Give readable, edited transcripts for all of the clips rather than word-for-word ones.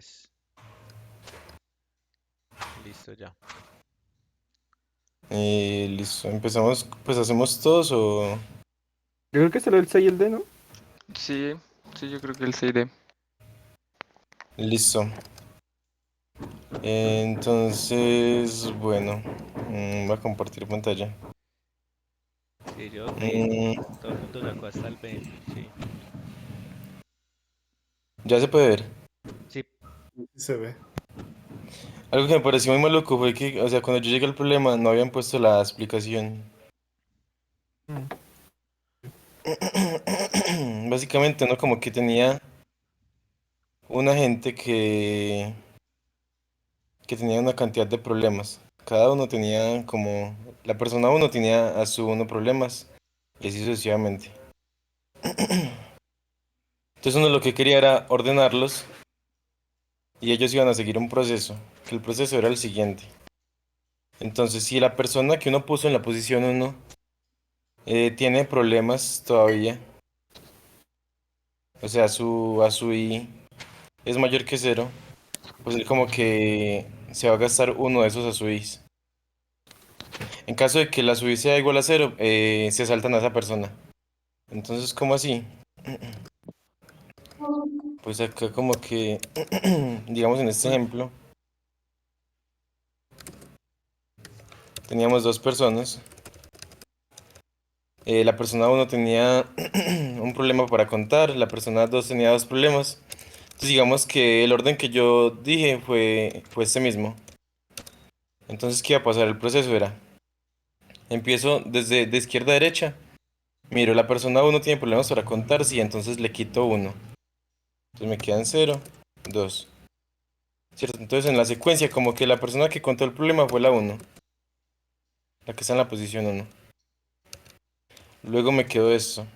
3. Listo ya. Listo, empezamos, pues hacemos todos o... Yo creo que solo el C y el D, ¿no? Sí, sí, yo creo que el 6D. Listo. Entonces, bueno, voy a compartir pantalla. Sí, yo vi. Mm, Todo el mundo sacó hasta el 20. Sí. ya se puede ver. Sí. Se ve. Algo que me pareció muy maluco fue que, o sea, cuando yo llegué al problema no habían puesto la explicación. Mm. Básicamente, uno como que tenía una gente que tenía una cantidad de problemas. Cada uno tenía como, la persona uno tenía a su uno problemas y así sucesivamente. Entonces uno lo que quería era ordenarlos y ellos iban a seguir un proceso, que el proceso era el siguiente. Entonces, si la persona que uno puso en la posición uno tiene problemas todavía, o sea, su I es mayor que cero, pues él como que se va a gastar uno de esos azuis. En caso de que la SUI sea igual a cero, se saltan a esa persona. Entonces, ¿cómo así? Pues acá como que, digamos en este ejemplo, teníamos dos personas. La persona uno tenía un problema para contar, la persona 2 tenía dos problemas. Entonces digamos que el orden que yo dije fue este mismo. Entonces, ¿qué iba a pasar? El proceso era, empiezo desde de izquierda a derecha. Miro, la persona uno tiene problemas para contar, sí, entonces le quito uno. Entonces me quedan cero, 2. ¿Cierto? Entonces en la secuencia como que la persona que contó el problema fue la uno, la que está en la posición uno. Luego me quedó esto.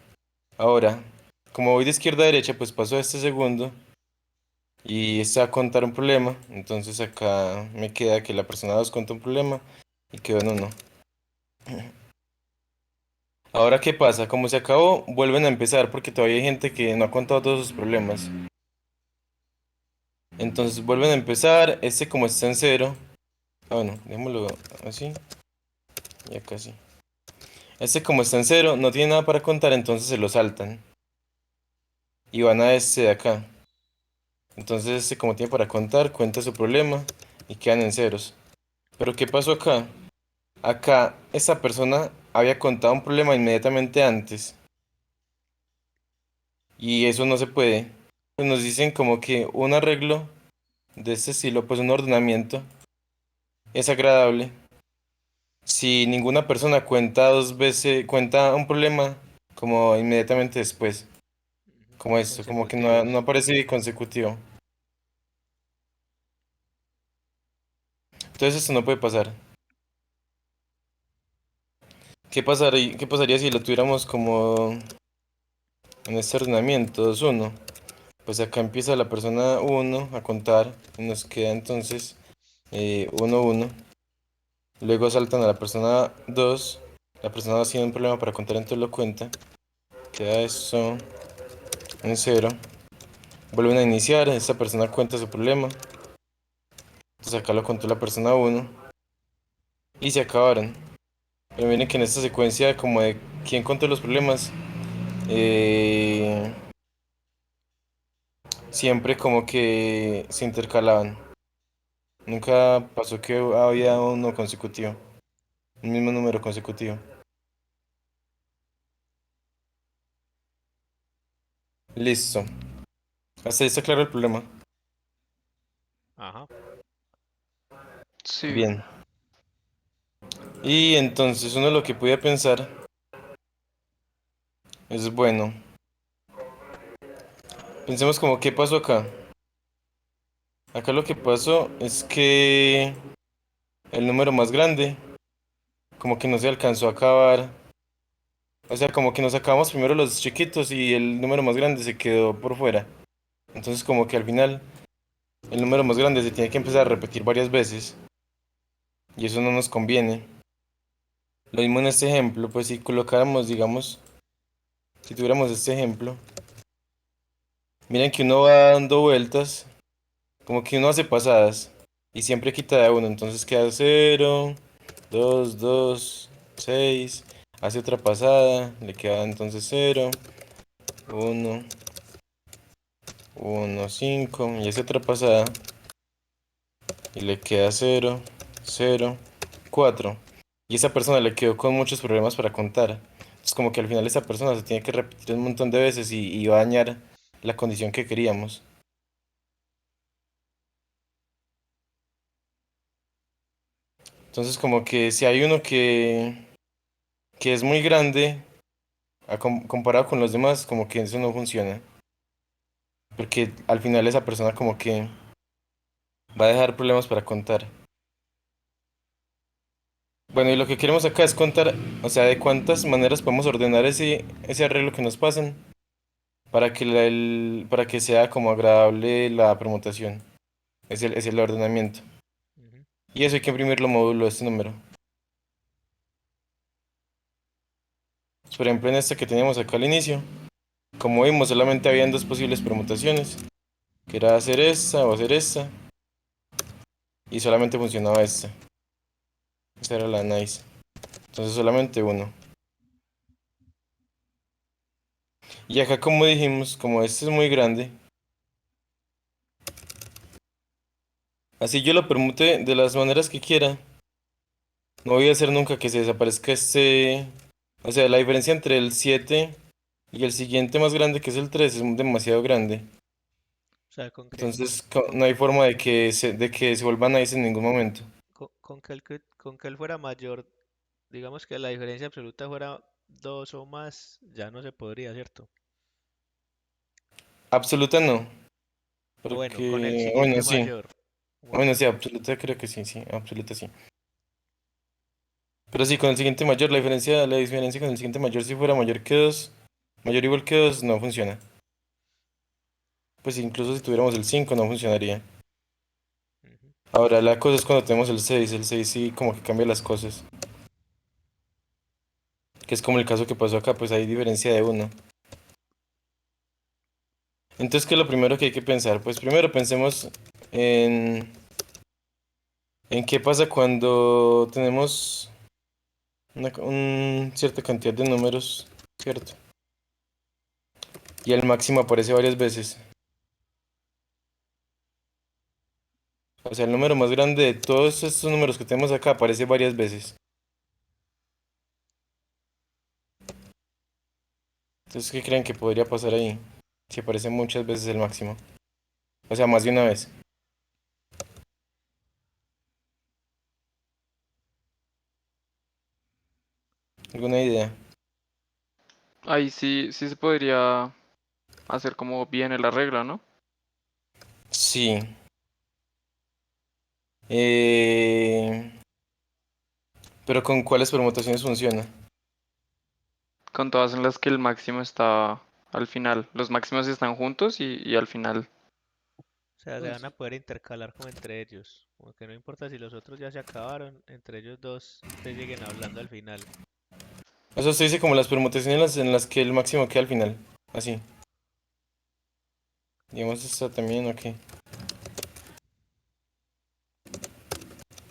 Ahora, como voy de izquierda a derecha, pues paso a este segundo y este va a contar un problema. Entonces acá me queda que la persona 2 contó un problema y quedó en uno. Ahora, ¿qué pasa? Como se acabó, vuelven a empezar porque todavía hay gente que no ha contado todos sus problemas. Entonces vuelven a empezar, este como está en cero. Ah, bueno, dejémoslo así y acá sí. Este como está en cero, no tiene nada para contar, entonces se lo saltan. Y van a este de acá. Entonces este como tiene para contar, cuenta su problema y quedan en ceros. Pero ¿qué pasó acá? Acá esta persona había contado un problema inmediatamente antes. Y eso no se puede. Pues nos dicen como que un arreglo de este estilo, pues un ordenamiento, es agradable si ninguna persona cuenta dos veces, cuenta un problema como inmediatamente después. Ujú. Como esto, como que no Consecutivos. aparece consecutivo. Entonces esto no puede pasar. ¿Qué pasaría si lo tuviéramos como en este ordenamiento 2-1? Pues acá empieza la persona uno a contar y nos queda entonces 1-1. Luego saltan a la persona 2. La persona 2 tiene un problema para contar, entonces lo cuenta. Queda eso en cero. Vuelven a iniciar, esta persona cuenta su problema. Entonces acá lo contó la persona uno y se acabaron. Pero miren que en esta secuencia como de quién contó los problemas, eh, siempre como que se intercalaban. Nunca pasó que había uno consecutivo, un mismo número consecutivo. Listo. Hasta ahí está claro el problema. Ajá. Sí. Bien. Y entonces uno lo que podía pensar es, bueno, pensemos como qué pasó acá. Acá lo que pasó es que el número más grande como que no se alcanzó a acabar. O sea, como que nos acabamos primero los chiquitos y el número más grande se quedó por fuera. Entonces como que al final el número más grande se tiene que empezar a repetir varias veces y eso no nos conviene. Lo mismo en este ejemplo, pues si colocáramos, digamos, si tuviéramos este ejemplo, miren que uno va dando vueltas como que uno hace pasadas y siempre quita de a uno, entonces queda 0, 2, 2, 6, hace otra pasada, le queda entonces 0, 1, 1, 5 y hace otra pasada y le queda 0, 0, 4. Y esa persona le quedó con muchos problemas para contar. Es como que al final esa persona se tiene que repetir un montón de veces y va a dañar la condición que queríamos. Entonces como que si hay uno que es muy grande comparado con los demás, como que eso no funciona. Porque al final esa persona como que va a dejar problemas para contar. Bueno, y lo que queremos acá es contar, o sea, de cuántas maneras podemos ordenar ese arreglo que nos pasan para que, para que sea como agradable la permutación. Es el ordenamiento. Ujú. Y eso hay que imprimirlo módulo de este número. Pues, por ejemplo, en esta que teníamos acá al inicio, como vimos, solamente habían dos posibles permutaciones, que era hacer esta o hacer esta, y solamente funcionaba esta. Esa era la nice. Entonces solamente uno. Y acá como dijimos, como este es muy grande, así yo lo permute de las maneras que quiera. No voy a hacer nunca que se desaparezca este... O sea, la diferencia entre el 7 y el siguiente más grande, que es el 3 es demasiado grande. O sea, con que, Entonces no hay forma de que se vuelvan nice en ningún momento. con que él fuera mayor, digamos que la diferencia absoluta fuera 2 o más, ya no se podría, ¿cierto? Absoluta no. O bueno, con el Porque, bueno, siguiente sí. mayor. Bueno, sí, absoluta creo que sí, sí, absoluta sí. Pero sí, con el siguiente mayor, la diferencia con el siguiente mayor, si fuera mayor que 2 mayor o igual que 2 no funciona. Pues incluso si tuviéramos el 5 no funcionaría. Ujú. Ahora, la cosa es cuando tenemos el 6 sí como que cambia las cosas. Que es como el caso que pasó acá, pues hay diferencia de uno. Entonces, ¿qué es lo primero que hay que pensar? Pues primero pensemos en, en qué pasa cuando tenemos cierta cantidad de números, ¿cierto? Y el máximo aparece varias veces. O sea, el número más grande de todos estos números que tenemos acá aparece varias veces. Entonces, ¿qué creen que podría pasar ahí? Si aparece muchas veces el máximo. O sea, más de una vez. ¿Alguna idea? Ahí sí, sí se podría hacer como viene la regla, ¿no? Sí. Eh, pero ¿con cuáles permutaciones funciona? Con todas en las que el máximo está al final. Los máximos están juntos y al final. O sea, se van Pues, a poder intercalar como entre ellos. Como que no importa si los otros ya se acabaron, entre ellos dos se siguen hablando al final. Eso se dice como las permutaciones en las que el máximo queda al final. Así. Digamos esta también, ok.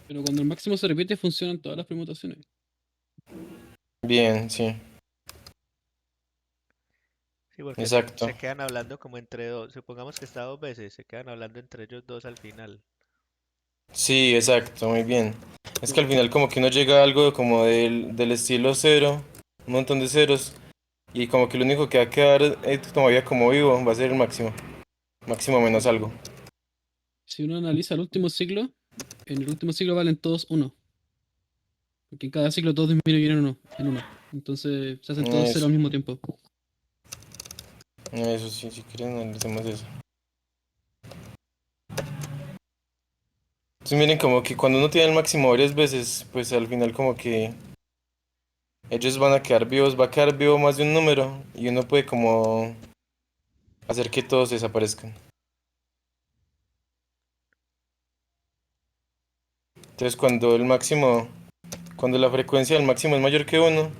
Pero cuando el máximo se repite, funcionan todas las permutaciones. Bien, sí. Sí, porque Exacto. se quedan hablando como entre dos. Supongamos que está dos veces, se quedan hablando entre ellos dos al final. Sí, exacto, muy bien. Es que al final como que uno llega a algo como del estilo cero, un montón de ceros, y como que lo único que va a quedar todavía como vivo va a ser el máximo. Máximo menos algo. Si uno analiza el último ciclo, en el último ciclo valen todos uno. Porque en cada ciclo todos disminuyen en uno. Entonces se hacen todos cero Eso, al mismo tiempo. eso sí, si quieren analicemos eso. Entonces miren como que cuando uno tiene el máximo varias veces, pues al final como que ellos van a quedar vivos, va a quedar vivo más de un número y uno puede como hacer que todos desaparezcan. Entonces cuando la frecuencia del máximo es mayor que uno,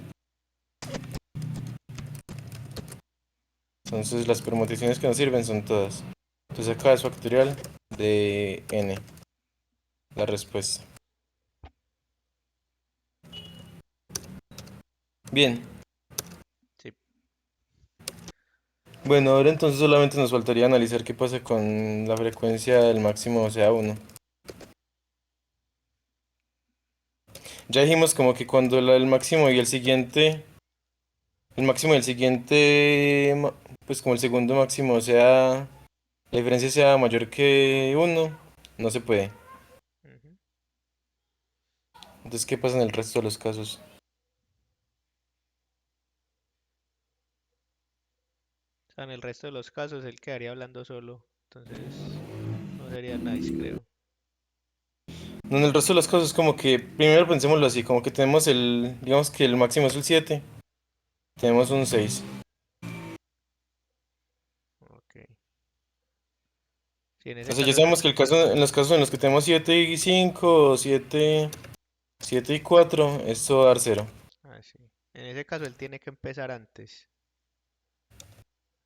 entonces las permutaciones que nos sirven son todas. Entonces acá es factorial de n, la respuesta. Bien. Sí. Bueno, ahora entonces solamente nos faltaría analizar qué pasa con la frecuencia del máximo, o sea, 1. Ya dijimos como que cuando el máximo y el máximo y el siguiente, pues como el segundo máximo, o sea, la diferencia sea mayor que 1, no se puede. Ujú. Entonces, ¿qué pasa en el resto de los casos? O sea, en el resto de los casos él quedaría hablando solo. Entonces, no sería nice, creo. No, en el resto de los casos como que, primero pensémoslo así, como que tenemos digamos que el máximo es el 7, tenemos un 6. Ok. Sí, en O ese sea, ya caso, sabemos que en los casos en los que tenemos 7 y 5, o 7 y 4, esto va a dar 0. sí. En ese caso él tiene que empezar antes.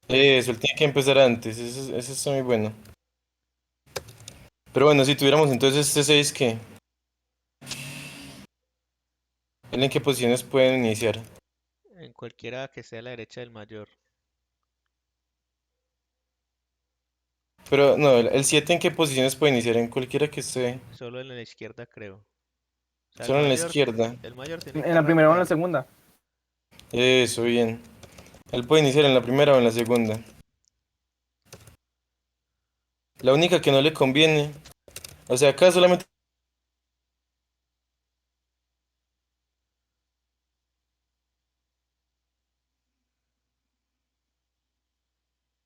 Eso, él tiene que empezar antes, eso está muy bueno. Pero bueno, si tuviéramos entonces este 6, ¿qué? ¿Él en qué posiciones pueden iniciar? En cualquiera que esté a la derecha del mayor. Pero no, el 7 en qué posiciones puede iniciar, en cualquiera que esté, Solo en la izquierda, creo. O sea, solo en la izquierda. el mayor tiene En que la primera o en la arrancar. segunda. Eso, bien. Él puede iniciar en la primera o en la segunda. La única que no le conviene, o sea, acá solamente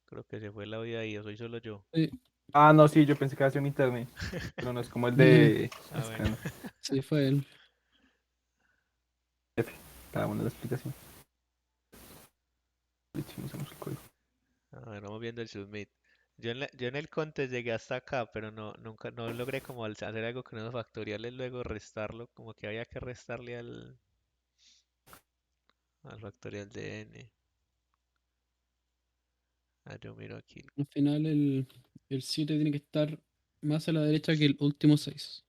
Creo que se fue la vida ahí, o soy solo yo. Sí, Ah, no, sí, yo pensé que era un internet. Pero no es como el no, de Ah, bueno. Scran. sí, fue él. Cada una de la explicación. Le echamos el código. A ver, vamos viendo el submit. Yo en el contest llegué hasta acá, pero nunca, no logré como hacer algo con unos factoriales, luego restarlo, como que había que restarle al factorial de n. Ah, yo miro aquí. Al final el 7 tiene que estar más a la derecha que el último 6.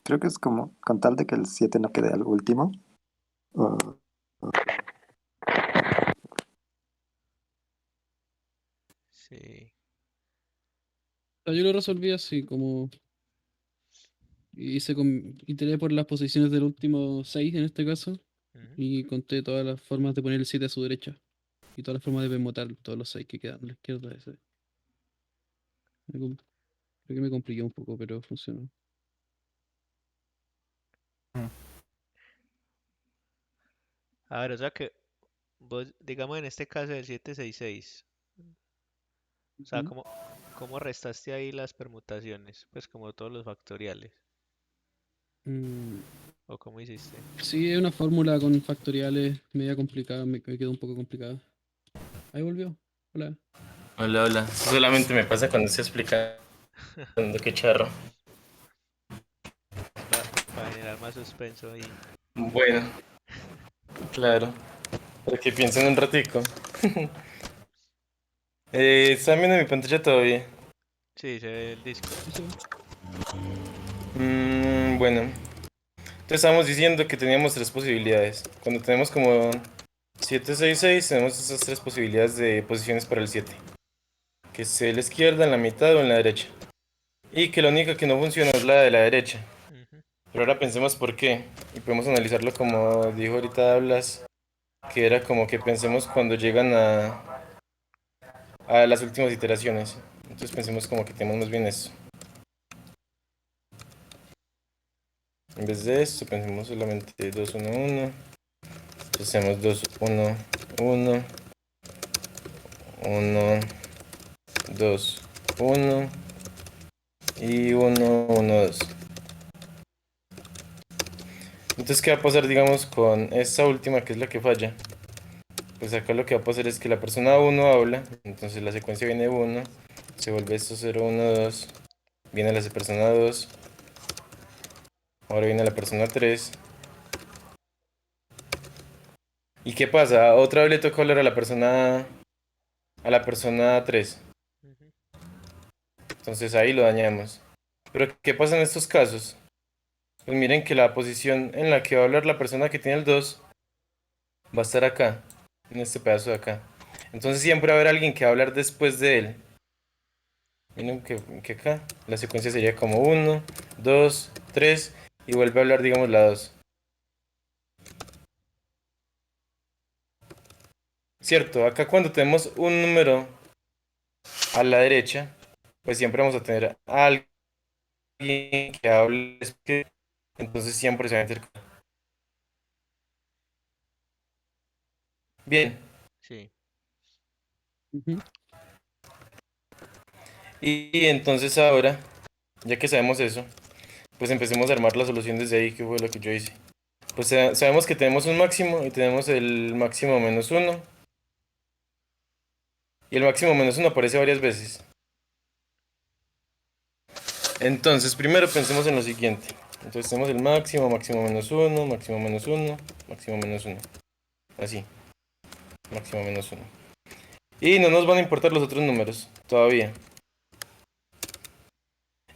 Creo que es como con tal de que el 7 no quede al último. o- Sí. Yo lo resolví así, como iteré por las posiciones del último 6 en este caso, Ujú. y conté todas las formas de poner el 7 a su derecha, y todas las formas de permutar todos los 6 que quedan a la izquierda de ese. Creo que me compliqué un poco, pero funcionó. A ver, o sea que vos, digamos en este caso del 766, o sea, Ujú. ¿cómo restaste ahí las permutaciones? Pues como todos los factoriales. Mm, ¿O cómo hiciste? sí, es una fórmula con factoriales media complicada, me quedó un poco complicada. Ahí volvió. Hola. hola, hola. Solamente me pasa cuando estoy explicando, qué charro. Para generar más suspenso ahí. Bueno, claro. Para que piensen un ratico. ¿Están viendo mi pantalla todavía? Sí, se ve el disco. Sí, se ve. Bueno. Entonces estábamos diciendo que teníamos tres posibilidades. Cuando tenemos como 766 tenemos esas tres posibilidades de posiciones para el 7. Que sea en la izquierda, en la mitad o en la derecha. Y que la única que no funciona es la de la derecha. Ujú. Pero ahora pensemos por qué. Y podemos analizarlo como dijo ahorita Hablas, que era como que pensemos cuando llegan a las últimas iteraciones. Entonces pensemos como que tenemos más bien eso. En vez de esto, pensemos solamente 2, 1, 1. Entonces hacemos 2, 1, 1, 1, 2, 1 y 1, 1, 2. Entonces, ¿qué va a pasar, digamos, con esta última que es la que falla? Pues acá lo que va a pasar es que la persona 1 habla, entonces la secuencia viene 1, se vuelve esto 0, 1, 2, viene la persona 2, ahora viene la persona 3. ¿Y qué pasa? Otra vez le toca hablar a la persona 3. Ujú. Entonces ahí lo dañamos. Pero ¿qué pasa en estos casos? Pues miren que la posición en la que va a hablar la persona que tiene el 2 va a estar acá, en este pedazo de acá. Entonces siempre va a haber alguien que va a hablar después de él. Miren que acá la secuencia sería como 1, 2, 3 y vuelve a hablar, digamos, la 2. Cierto, acá cuando tenemos un número a la derecha, pues siempre vamos a tener a alguien que hable, entonces siempre se va a intercalar. Bien, Sí. Ujú. y entonces ahora, ya que sabemos eso, pues empecemos a armar la solución desde ahí, que fue lo que yo hice. Pues sabemos que tenemos un máximo y tenemos el máximo menos uno. Y el máximo menos uno aparece varias veces. Entonces, primero pensemos en lo siguiente. Entonces tenemos el máximo, máximo menos uno, máximo menos uno, máximo menos uno. Así, máximo menos uno. Y no nos van a importar los otros números, todavía.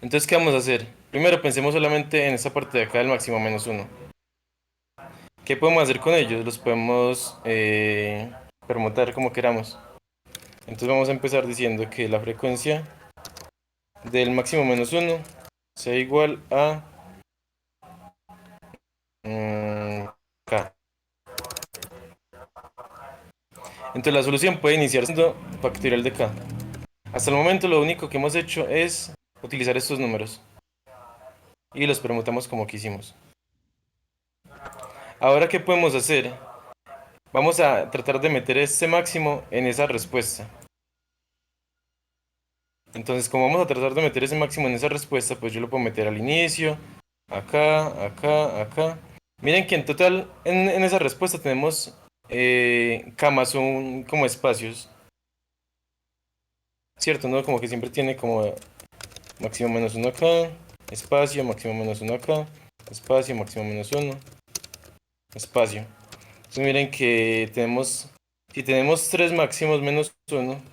Entonces, ¿qué vamos a hacer? Primero pensemos solamente en esta parte de acá del máximo menos uno. ¿Qué podemos hacer con ellos? Los podemos permutar como queramos. Entonces vamos a empezar diciendo que la frecuencia del máximo menos uno sea igual a K. Entonces la solución puede iniciar siendo factorial de K. Hasta el momento lo único que hemos hecho es utilizar estos números y los permutamos como quisimos. Ahora, ¿qué podemos hacer? Vamos a tratar de meter este máximo en esa respuesta. Entonces, como vamos a tratar de meter ese máximo en esa respuesta, pues yo lo puedo meter al inicio, acá, acá, acá. Miren que en total en esa respuesta tenemos camas, son como espacios. ¿Cierto? ¿No? Como que siempre tiene como máximo menos uno acá, espacio, máximo menos uno acá, espacio, máximo menos uno, espacio. Entonces miren que tenemos, si tenemos tres máximos menos uno,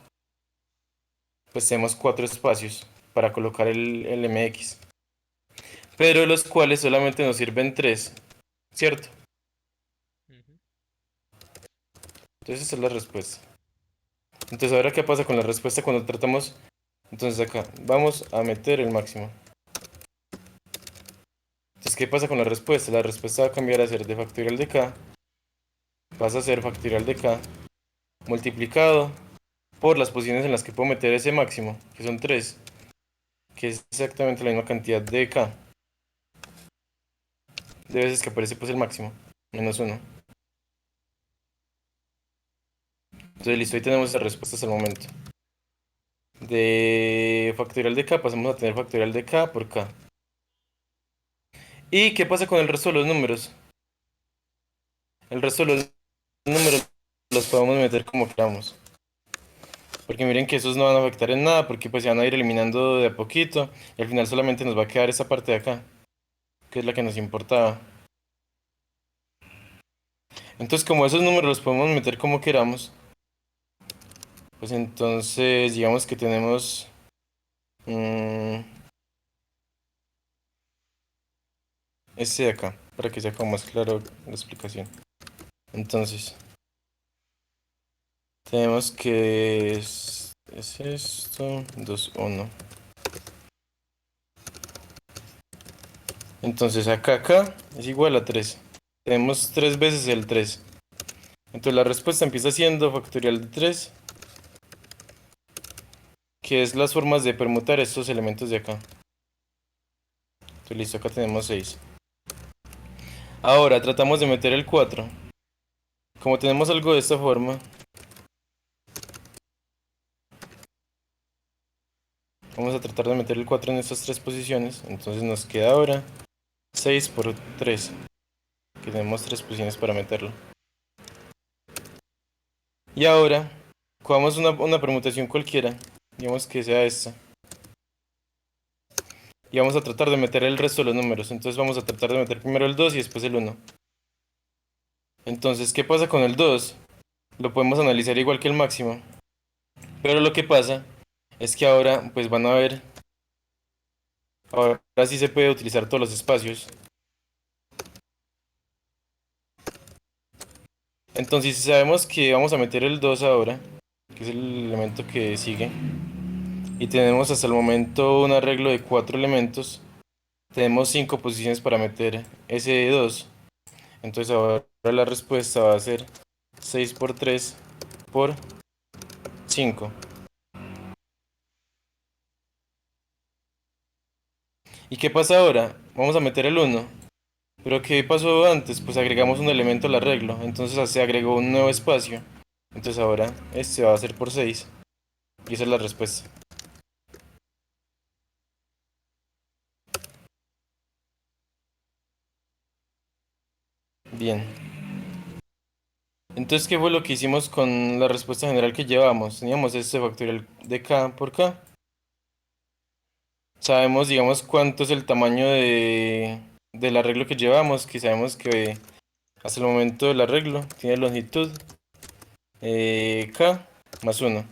pues tenemos cuatro espacios para colocar el MX. Pero los cuales solamente nos sirven tres, ¿cierto? Ujú. Entonces esa es la respuesta. Entonces ahora, ¿qué pasa con la respuesta cuando tratamos? Entonces acá, vamos a meter el máximo. Entonces, ¿qué pasa con la respuesta? La respuesta va a cambiar a ser de factorial de K, pasa a ser factorial de K, multiplicado por las posiciones en las que puedo meter ese máximo, que son 3, que es exactamente la misma cantidad de K, de veces que aparece pues el máximo, menos 1. Entonces listo, ahí tenemos las respuestas al momento. De factorial de K pasamos a tener factorial de K por K. ¿Y qué pasa con el resto de los números? El resto de los números los podemos meter como queramos. Porque miren que esos no van a afectar en nada, porque pues se van a ir eliminando de a poquito. Y al final solamente nos va a quedar esa parte de acá, que es la que nos importaba. Entonces, como esos números los podemos meter como queramos, pues entonces digamos que tenemos este de acá, para que sea como más claro la explicación. Entonces, tenemos que es esto, 2, 1. Entonces acá es igual a 3. Tenemos 3 veces el 3. Entonces la respuesta empieza siendo factorial de 3, que es las formas de permutar estos elementos de acá. Entonces listo, acá tenemos 6. Ahora tratamos de meter el 4. Como tenemos algo de esta forma, vamos a tratar de meter el 4 en estas tres posiciones. Entonces nos queda ahora 6 por 3, que tenemos 3 posiciones para meterlo. Y ahora, cogamos una permutación cualquiera, digamos que sea esta. Y vamos a tratar de meter el resto de los números. Entonces vamos a tratar de meter primero el 2 y después el 1. Entonces, ¿qué pasa con el 2? Lo podemos analizar igual que el máximo. Pero lo que pasa es que ahora pues van a haber Ahora sí se puede utilizar todos los espacios. Entonces, si sabemos que vamos a meter el 2 ahora, que es el elemento que sigue, y tenemos hasta el momento un arreglo de 4 elementos, tenemos 5 posiciones para meter ese 2. Entonces ahora la respuesta va a ser 6 por 3 por 5. ¿Y qué pasa ahora? Vamos a meter el 1. Pero ¿qué pasó antes? Pues agregamos un elemento al arreglo. Entonces se agregó un nuevo espacio. Entonces ahora este va a ser por 6. Y esa es la respuesta. Bien. Entonces, ¿qué fue lo que hicimos con la respuesta general que llevamos? Teníamos este factorial de k por k. Sabemos, digamos, cuánto es el tamaño del arreglo que llevamos, que sabemos que hasta el momento del arreglo tiene longitud k más 1.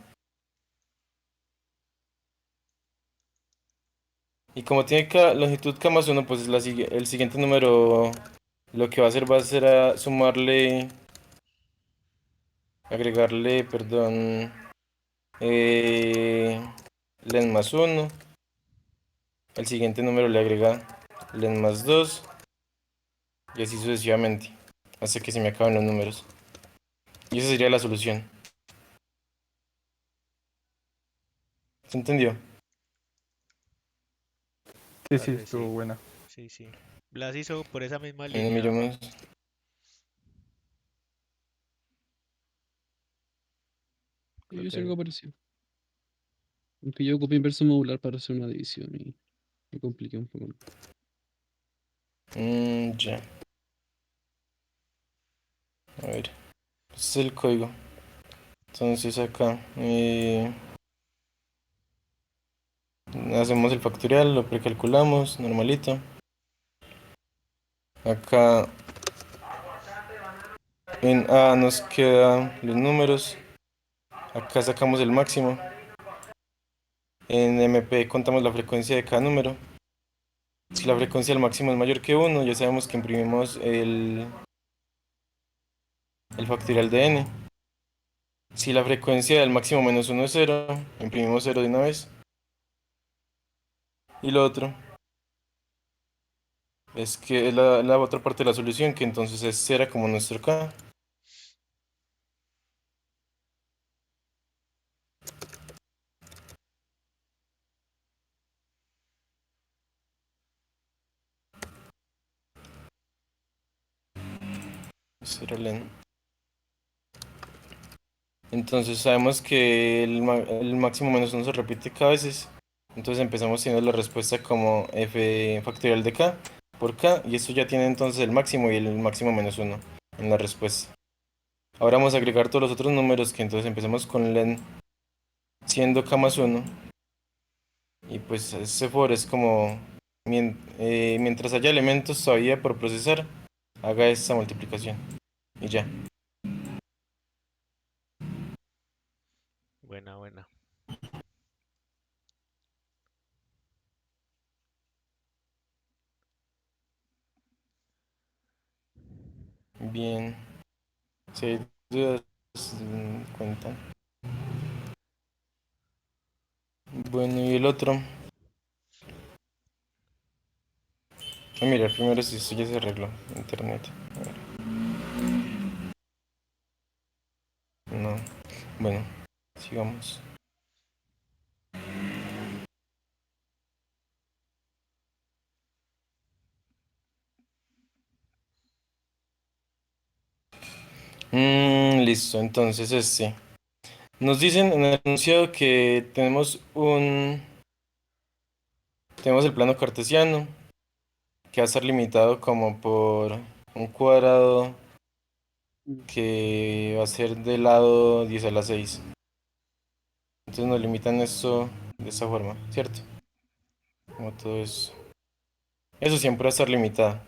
Y como tiene longitud k más 1, pues el siguiente número lo que va a ser a sumarle, agregarle, perdón, len más 1. El siguiente número le agrega len más 2 y así sucesivamente, hasta que se me acaben los números. Y esa sería la solución. ¿Se entendió? Sí, Tal sí, vez estuvo sí. buena. Sí, sí. Blas hizo por esa misma Bueno, línea. miremos. Creo Yo hice que algo parecido. Aunque yo copié inverso modular para hacer una división y me compliqué un poco. Ya. A ver. Este es el código. Entonces acá hacemos el factorial, lo precalculamos, normalito. Acá en A nos quedan los números. Acá sacamos el máximo. En MP contamos la frecuencia de cada número. Si la frecuencia del máximo es mayor que 1, ya sabemos que imprimimos el factorial de n. Si la frecuencia del máximo menos 1 es 0, imprimimos 0 de una vez. Y lo otro es que es la otra parte de la solución, que entonces es será como nuestro K. Será len. Entonces sabemos que el máximo menos 1 se repite K veces. Entonces empezamos teniendo la respuesta como f factorial de K por K. Y esto ya tiene entonces el máximo y el máximo menos 1 en la respuesta. Ahora vamos a agregar todos los otros números, que entonces empezamos con len siendo K más 1. Y pues ese for es como mientras haya elementos todavía por procesar, haga esta multiplicación. Y ya. buena, buena. Bien. Si hay dudas, cuentan. Bueno, y el otro. Mira, primero si esto ya se arregló. Internet. A ver. No. Bueno, sigamos. Listo, entonces Nos dicen en el enunciado que tenemos el plano cartesiano, que va a estar limitado como por un cuadrado que va a ser del lado 10 a la 6. Entonces nos limitan esto de esta forma, ¿cierto? Como todo eso. Eso siempre va a estar limitado.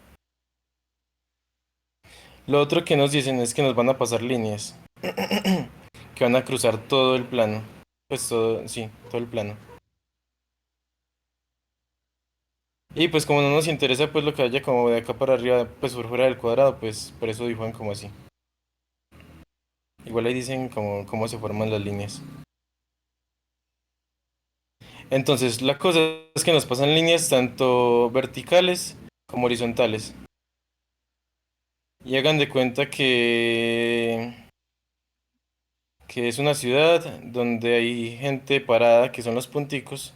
Lo otro que nos dicen es que nos van a pasar líneas que van a cruzar todo el plano. Pues todo, sí, todo el plano. Y pues como no nos interesa pues lo que haya como de acá para arriba, pues por fuera del cuadrado, pues por eso dibujan como así. Igual ahí dicen cómo se forman las líneas. Entonces, la cosa es que nos pasan líneas tanto verticales como horizontales. Y hagan de cuenta que es una ciudad donde hay gente parada, que son los punticos,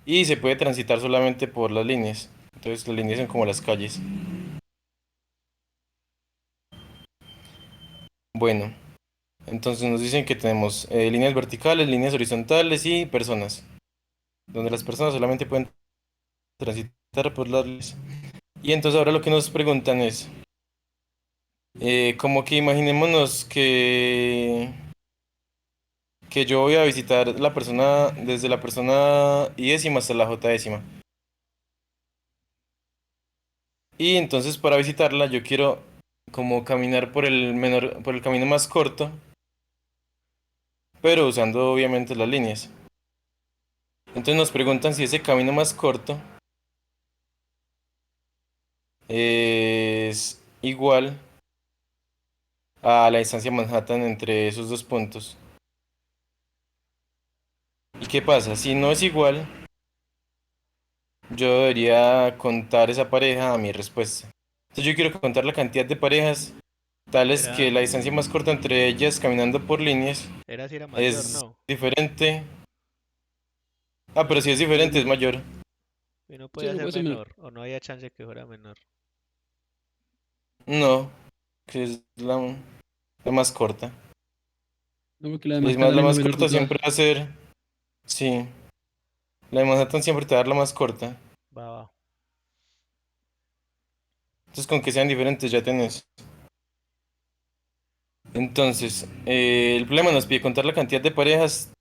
y se puede transitar solamente por las líneas. Entonces, las líneas son como las calles. Bueno, entonces nos dicen que tenemos líneas verticales, líneas horizontales y personas, donde las personas solamente pueden transitar por las líneas. Y entonces ahora lo que nos preguntan es, como que imaginémonos que yo voy a visitar la persona desde la persona i décima hasta la j décima. Y entonces para visitarla yo quiero como caminar por el camino más corto, pero usando obviamente las líneas. Entonces nos preguntan si ese camino más corto es igual a la distancia Manhattan entre esos dos puntos. ¿Y qué pasa? Si no es igual, yo debería contar esa pareja a mi respuesta. Entonces yo quiero contar la cantidad de parejas tales Era, que la distancia más corta entre ellas caminando por líneas era si era mayor, es ¿no? diferente. Ah, pero si es Sí, diferente es mayor. Y no sí, podía no ser puede ser menor. menor, o no había chance que fuera menor. No, que es la más corta. No, porque la de Es más, Manhattan la es la más menor de corta todas. siempre va a ser... Sí, la de Manhattan siempre te va a dar la más corta. Va, va. Entonces con que sean diferentes ya tenés. Entonces, el problema nos pide contar la cantidad de parejas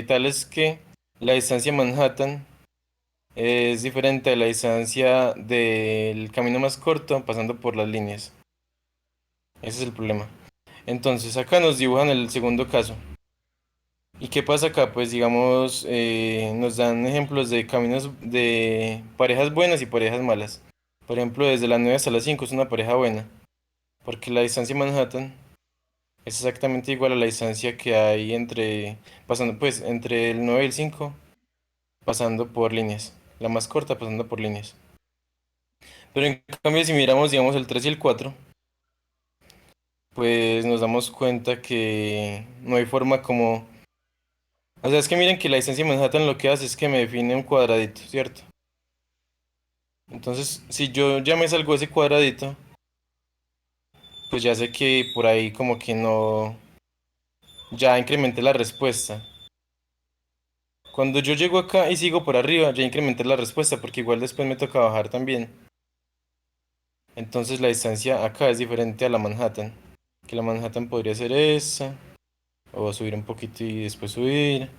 tales que la distancia Manhattan es diferente a la distancia del camino más corto pasando por las líneas. Ese es el problema. Entonces, acá nos dibujan el segundo caso. ¿Y qué pasa acá? Pues digamos, nos dan ejemplos de caminos de parejas buenas y parejas malas. Por ejemplo, desde la 9 hasta las 5 es una pareja buena, porque la distancia Manhattan es exactamente igual a la distancia que hay pasando pues entre el 9 y el 5 pasando por líneas. La más corta pasando por líneas. Pero en cambio, si miramos, digamos, el 3 y el 4 pues nos damos cuenta que no hay forma como... O sea, es que miren que la distancia de Manhattan lo que hace es que me define un cuadradito, ¿cierto? Entonces, si yo ya me salgo de ese cuadradito, pues ya sé que por ahí como que no... Ya incrementé la respuesta. Cuando yo llego acá y sigo por arriba, ya incrementé la respuesta porque igual después me toca bajar también. Entonces la distancia acá es diferente a la Manhattan. Que la Manhattan podría ser esa, o subir un poquito y después subir,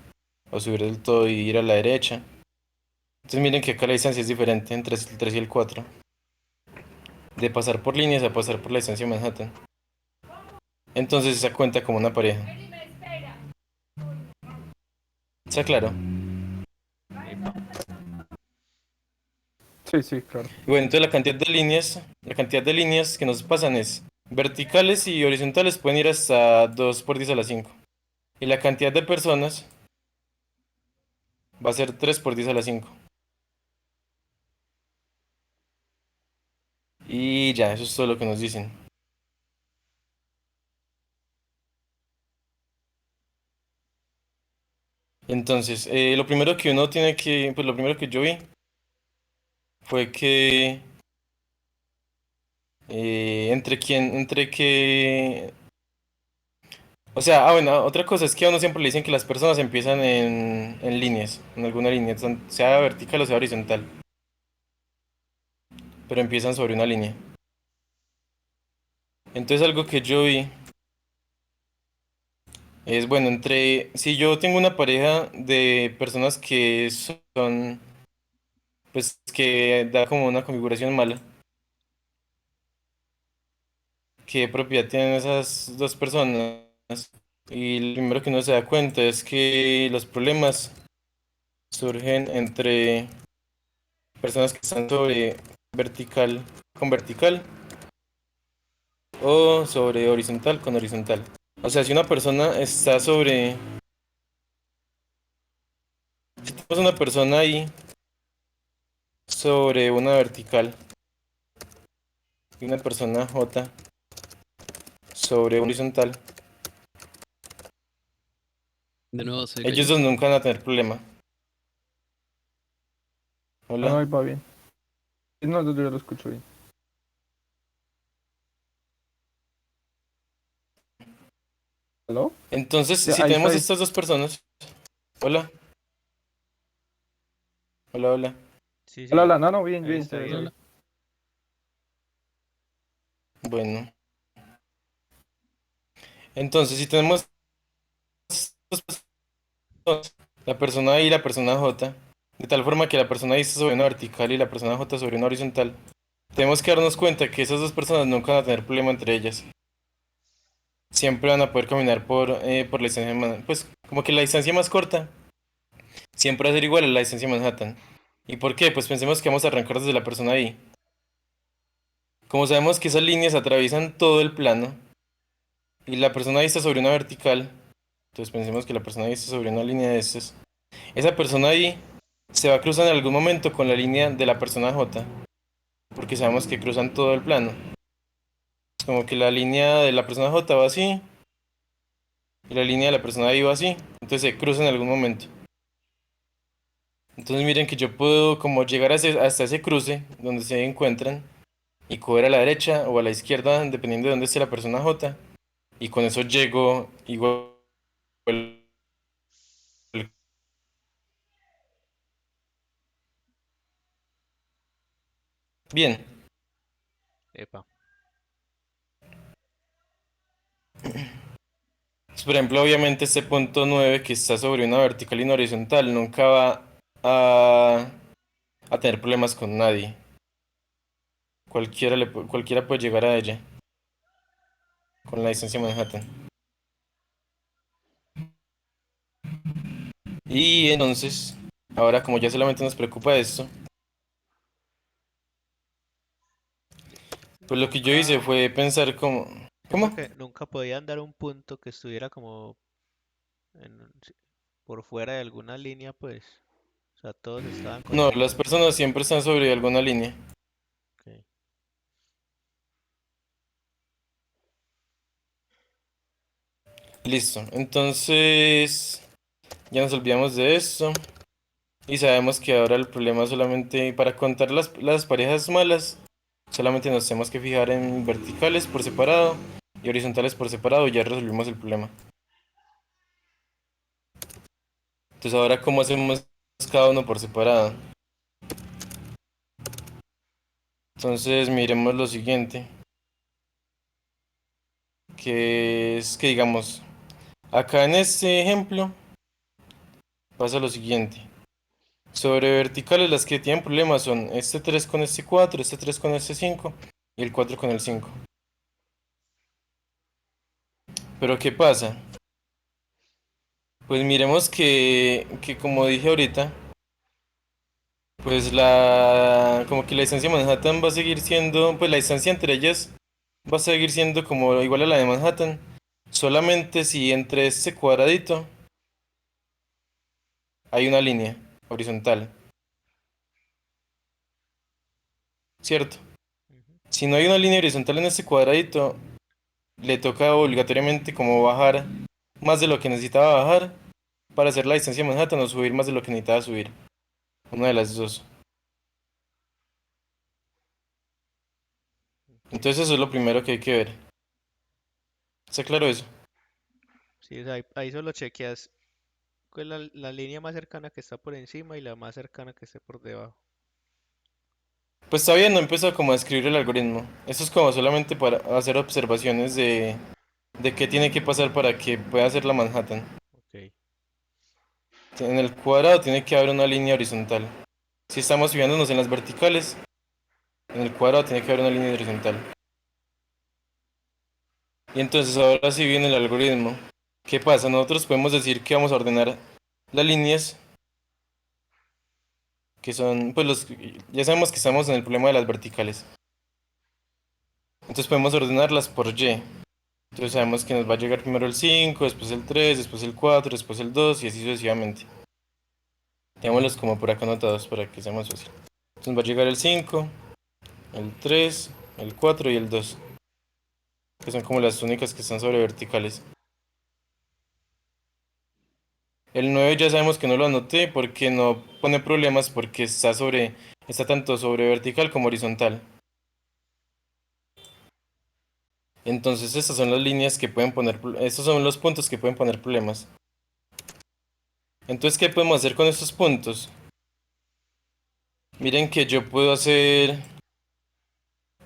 o subir del todo y ir a la derecha. Entonces miren que acá la distancia es diferente entre el 3 y el 4. De pasar por líneas a pasar por la distancia Manhattan. Entonces se cuenta como una pareja. ¿Está claro? Epa. Sí, sí, claro. Y bueno, entonces la cantidad de líneas que nos pasan es verticales y horizontales pueden ir hasta 2 por 10 a la 5. Y la cantidad de personas va a ser 3 por 10 a la 5. Y ya, eso es todo lo que nos dicen. Entonces, lo primero que uno tiene que, pues lo primero que yo vi fue que entre que, o sea, bueno, otra cosa es que a uno siempre le dicen que las personas empiezan en líneas, en alguna línea, sea vertical o sea horizontal, pero empiezan sobre una línea. Entonces algo que yo vi es, bueno, si yo tengo una pareja de personas que son, pues que da como una configuración mala, ¿qué propiedad tienen esas dos personas? Y lo primero que uno se da cuenta es que los problemas surgen entre personas que están sobre vertical con vertical o sobre horizontal con horizontal. O sea, si una persona está sobre... Si tenemos una persona ahí sobre una vertical y una persona J sobre horizontal, De nuevo se ellos cayó. dos nunca van a tener problema. No, no, Hola. ahí va bien. No, yo lo escucho bien. ¿Aló? Entonces, Ya, si ahí tenemos estoy. estas dos personas... Hola, hola, hola. Sí, Hola, sí, hola. No, no, bien, ahí bien, está chévere, bien. Hola. chévere. Bueno, entonces si tenemos dos personas, la persona I y la persona J, de tal forma que la persona I está sobre una vertical y la persona J sobre una horizontal, tenemos que darnos cuenta que esas dos personas nunca van a tener problema entre ellas. Siempre van a poder caminar por la distancia, pues como que la distancia más corta siempre va a ser igual a la distancia de Manhattan. ¿Y por qué? Pues pensemos que vamos a arrancar desde la persona I. Como sabemos que esas líneas atraviesan todo el plano y la persona I está sobre una vertical, entonces pensemos que la persona I está sobre una línea de estas. Esa persona ahí se va a cruzar en algún momento con la línea de la persona J, porque sabemos que cruzan todo el plano. Es como que la línea de la persona J va así y la línea de la persona I va así, entonces se cruzan en algún momento. Entonces miren que yo puedo como llegar hasta ese cruce donde se encuentran y coger a la derecha o a la izquierda, dependiendo de dónde esté la persona J, y con eso llego igual. Bien, Epa. pues, por ejemplo, obviamente este punto 9 que está sobre una vertical y una horizontal nunca va a tener problemas con nadie. Cualquiera puede llegar a ella con la distancia de Manhattan. Y entonces, ahora como ya solamente nos preocupa esto, pues lo que yo hice Nunca, fue pensar como... siento ¿Cómo? que nunca podían dar un punto que estuviera como por fuera de alguna línea, pues. O sea, todos estaban No, las conectados. personas siempre están sobre alguna línea. Ok. Listo. Entonces, ya nos olvidamos de esto. Y sabemos que ahora el problema solamente, para contar las parejas malas, solamente nos tenemos que fijar en verticales por separado y horizontales por separado y ya resolvimos el problema. Entonces ahora, ¿cómo hacemos cada uno por separado? Entonces miremos lo siguiente, que es que digamos, acá en este ejemplo pasa lo siguiente. Sobre verticales las que tienen problemas son este 3 con este 4, este 3 con este 5 y el 4 con el 5. Pero ¿qué pasa? Pues miremos que como dije ahorita, pues como que la distancia de Manhattan va a seguir siendo, pues la distancia entre ellas va a seguir siendo como igual a la de Manhattan, solamente si entre este cuadradito hay una línea horizontal, ¿cierto? Ujú. Si no hay una línea horizontal en este cuadradito, le toca obligatoriamente como bajar más de lo que necesitaba bajar para hacer la distancia de Manhattan o subir más de lo que necesitaba subir, una de las dos. Ok. Entonces eso es lo primero que hay que ver. ¿Está claro eso? Sí, o sea, ahí solo chequeas cuál es la línea más cercana que está por encima y la más cercana que esté por debajo. Pues todavía no empezó como a escribir el algoritmo. Eso es como solamente para hacer observaciones de qué tiene que pasar para que pueda hacer la Manhattan. Ok. En el cuadrado tiene que haber una línea horizontal. Si estamos fijándonos en las verticales, en el cuadrado tiene que haber una línea horizontal. Y entonces ahora sí viene el algoritmo. ¿Qué pasa? Nosotros podemos decir que vamos a ordenar las líneas que son, pues ya sabemos que estamos en el problema de las verticales. Entonces podemos ordenarlas por Y. Entonces sabemos que nos va a llegar primero el 5, después el 3, después el 4, después el 2 y así sucesivamente. Tengámoslos como por acá anotados para que sea más fácil. Entonces va a llegar el 5, el 3, el 4 y el 2, que son como las únicas que están sobre verticales. El 9 ya sabemos que no lo anoté porque no pone problemas porque está tanto sobre vertical como horizontal. Entonces estas son las líneas que pueden estos son los puntos que pueden poner problemas. Entonces, ¿qué podemos hacer con estos puntos? Miren que yo puedo hacer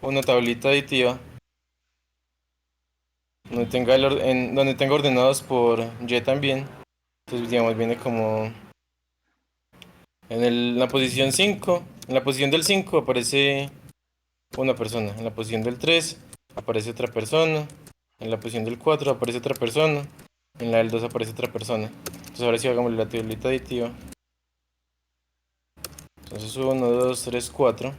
una tablita aditiva donde tenga ordenados por Y también. Entonces, digamos, viene como en la posición 5. En la posición del 5 aparece una persona. En la posición del 3 aparece otra persona. En la posición del 4 aparece otra persona. En la del 2 aparece otra persona. Entonces, ahora sí hagamos la tablita aditiva. Entonces 1, 2, 3, 4.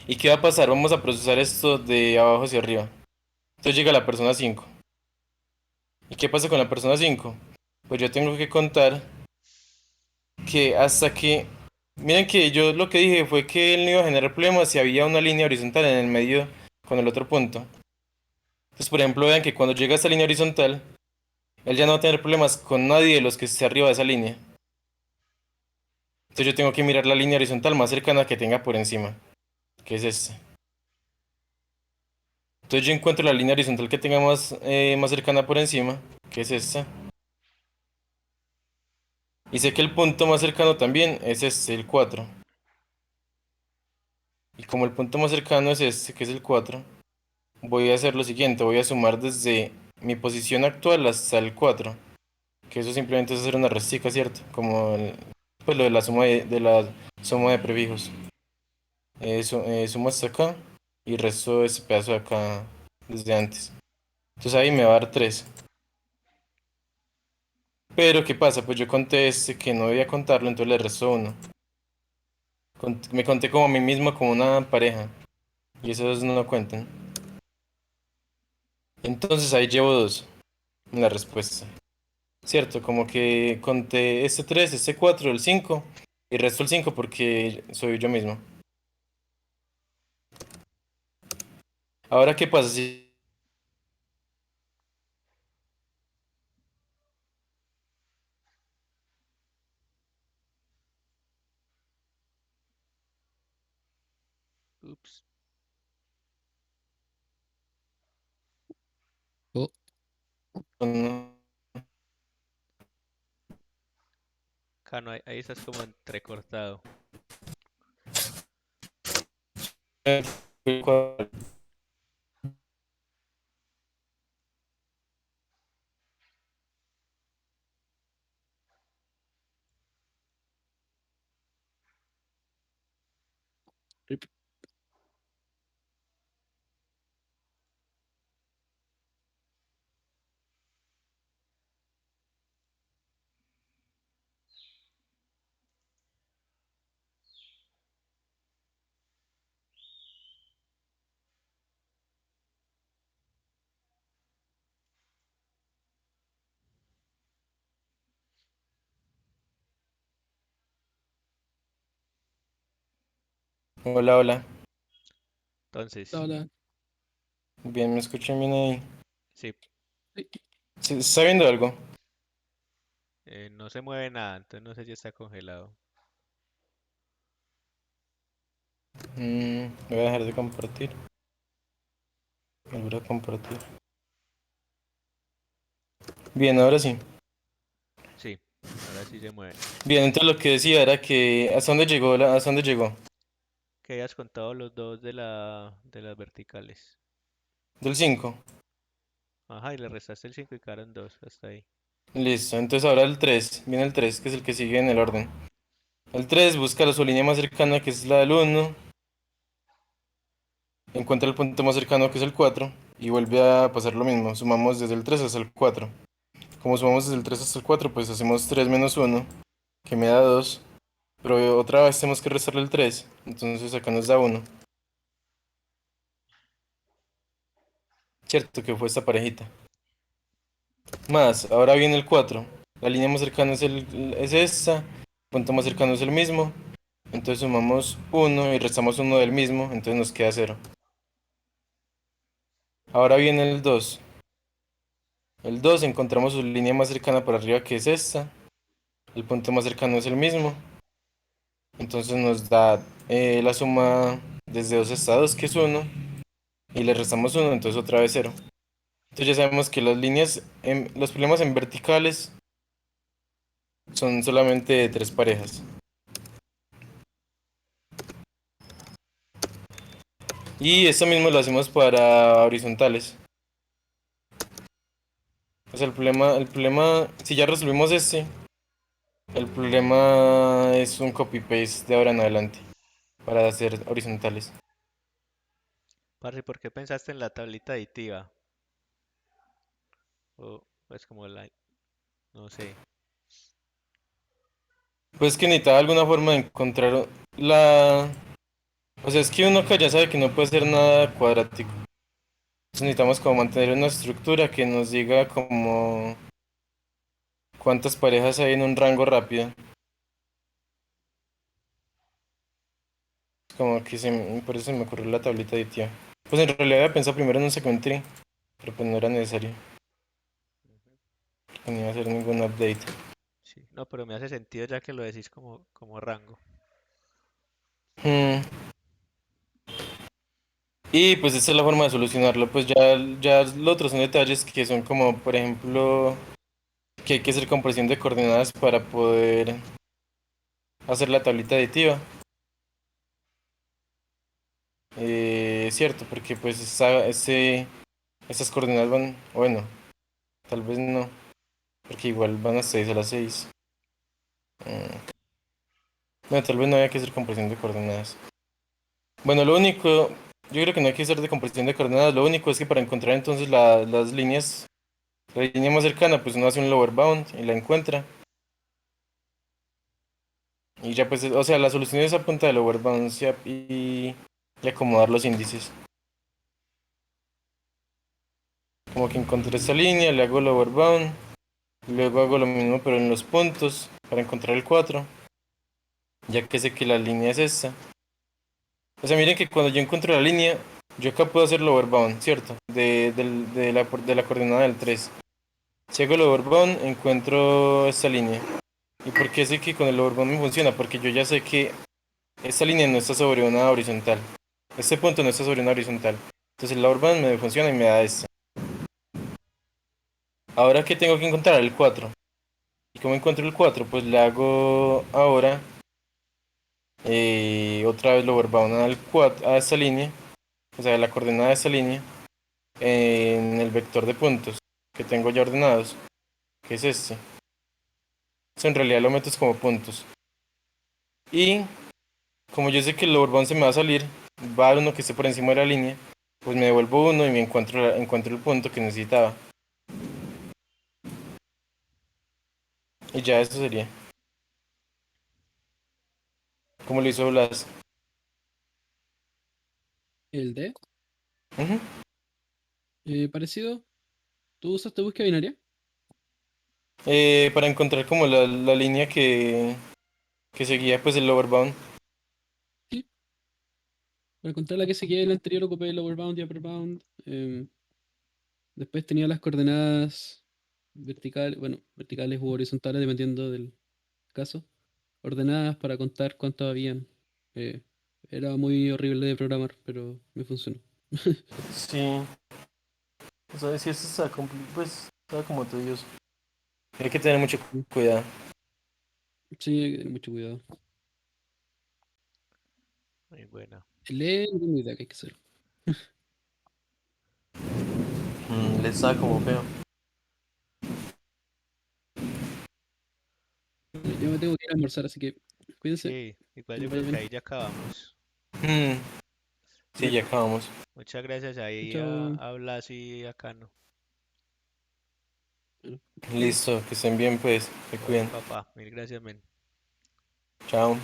¿Y qué va a pasar? Vamos a procesar esto de abajo hacia arriba. Entonces llega la persona 5. ¿Y qué pasa con la persona 5? Pues yo tengo que contar que hasta que... Miren que yo lo que dije fue que él no iba a generar problemas si había una línea horizontal en el medio con el otro punto. Entonces, por ejemplo, vean que cuando llega a esta línea horizontal, él ya no va a tener problemas con nadie de los que esté arriba de esa línea. Entonces yo tengo que mirar la línea horizontal más cercana que tenga por encima, que es esta. Entonces yo encuentro la línea horizontal que tenga más cercana por encima, que es esta. Y sé que el punto más cercano también es este, el 4. Y como el punto más cercano es este, que es el 4, voy a hacer lo siguiente, voy a sumar desde mi posición actual hasta el 4. Que eso simplemente es hacer una restica, ¿cierto? Como pues lo de la suma de prefijos. Sumo hasta acá y resto ese pedazo de acá desde antes. Entonces ahí me va a dar 3. Pero ¿qué pasa? Pues yo conté este que no debía contarlo, entonces le resto 1. Me conté como a mí mismo como una pareja. Y esos no lo cuentan. Entonces ahí llevo 2 en la respuesta. Cierto, como que conté este 3, este 4, el 5 y resto el 5 porque soy yo mismo. Ahora, ¿qué pasa si Ups. Oh, con- Cano, ahí estás como entrecortado. rip. Hola, hola. Entonces, Hola. Bien, ¿me escuchan bien ahí? sí, Ay, ¿Se está viendo algo? no se mueve nada, entonces no sé si está congelado. Voy a dejar de compartir. Volver a compartir. Bien, ahora sí. Sí, ahora sí se mueve. Bien, entonces lo que decía era que ¿hasta dónde llegó? ¿Hasta dónde llegó? Que hayas contado los dos de las verticales. Del 5. Ajá, y le restaste el 5 y quedaron 2 hasta ahí. Listo, entonces ahora el 3. Viene el 3, que es el que sigue en el orden. El 3 busca su línea más cercana, que es la del 1. Encuentra el punto más cercano, que es el 4. Y vuelve a pasar lo mismo. Sumamos desde el 3 hasta el 4. Como sumamos desde el 3 hasta el 4, pues hacemos 3 menos 1, que me da 2. Pero otra vez tenemos que restarle el 3. Entonces acá nos da 1. Cierto que fue esta parejita. Más, ahora viene el 4. La línea más cercana es esta. El punto más cercano es el mismo. Entonces sumamos 1 y restamos 1 del mismo. Entonces nos queda 0. Ahora viene el 2. El 2 encontramos su línea más cercana por arriba, que es esta. El punto más cercano es el mismo. Entonces nos da la suma desde 2 hasta 2, que es 1. Y le restamos 1, entonces otra vez 0. Entonces ya sabemos que las líneas, los problemas en verticales son solamente de 3 parejas. Y esto mismo lo hacemos para horizontales. O sea, el problema, si ya resolvimos este, el problema es un copy-paste de ahora en adelante para hacer horizontales. Parce, ¿por qué pensaste en la tablita aditiva? O pues como la, no sé. Pues que necesitaba alguna forma de encontrar la... O sea, es que uno acá ya sabe que no puede hacer nada cuadrático. Entonces necesitamos como mantener una estructura que nos diga como cuántas parejas hay en un rango rápido. Como que por eso se me ocurrió la tablita aditiva. Pues en realidad había pensado primero en un segment tree, pero pues no era necesario. No iba a hacer ningún update. Sí, no, pero me hace sentido ya que lo decís como rango. Mm, Y pues esa es la forma de solucionarlo. Pues ya los otros son detalles que son como, por ejemplo, que hay que hacer compresión de coordenadas para poder hacer la tablita aditiva. Cierto, porque pues esas coordenadas van, bueno, tal vez no, porque igual van a 6 a las 6. Bueno, tal vez no haya que hacer compresión de coordenadas. Bueno, lo único, yo creo que no hay que hacer de compresión de coordenadas, lo único es que para encontrar entonces las líneas, la línea más cercana, pues uno hace un lower bound y la encuentra. Y ya pues, o sea, la solución es a punta de lower bounds y acomodar los índices. Como que encontré esta línea, le hago lower bound, luego hago lo mismo pero en los puntos para encontrar el 4, ya que sé que la línea es esta. O sea, miren que cuando yo encuentro la línea, yo acá puedo hacer lower bound, ¿cierto? De la coordenada del 3. Si hago lower bound, encuentro esta línea. ¿Y por qué sé que con el lower bound me funciona? Porque yo ya sé que esta línea no está sobre una horizontal. Este punto no está sobre una horizontal. Entonces el lower bound me funciona y me da esto. Ahora que tengo que encontrar el 4. ¿Y cómo encuentro el 4? Pues le hago ahora otra vez lower bound a esta línea, o sea, la coordenada de esta línea, en el vector de puntos que tengo ya ordenados, que es este. Eso en realidad lo meto como puntos. Y como yo sé que el lower bound se me va a salir, va a haber uno que esté por encima de la línea, pues me devuelvo uno y me encuentro el punto que necesitaba. Y ya eso sería. Como lo hizo Blas. El D. Ujú. Parecido. ¿Tú usaste búsqueda binaria? Para encontrar como la línea que seguía pues el lower bound. Sí. Para encontrar la que seguía el anterior ocupé el lower bound y upper bound. Después tenía las coordenadas verticales, bueno, verticales u horizontales dependiendo del caso. Ordenadas para contar cuántos habían. Eh, Era muy horrible de programar, pero me funcionó. Sí. O sea, si esto está pues está como tedioso. Hay que tener mucho cuidado. Sí, hay que tener mucho cuidado. Muy buena. El E no tengo idea qué hay que hacer. Le está como feo. Bueno, yo me tengo que ir a almorzar, así que cuídense. Sí, igual Que yo les vaya creo que bien. ahí ya acabamos. Sí, ya acabamos. Muchas gracias ahí Chao. a Blas y a Cano. Bueno. Listo, que estén bien pues. Se Todo bien, cuiden. papá. Mil gracias, men. Chao.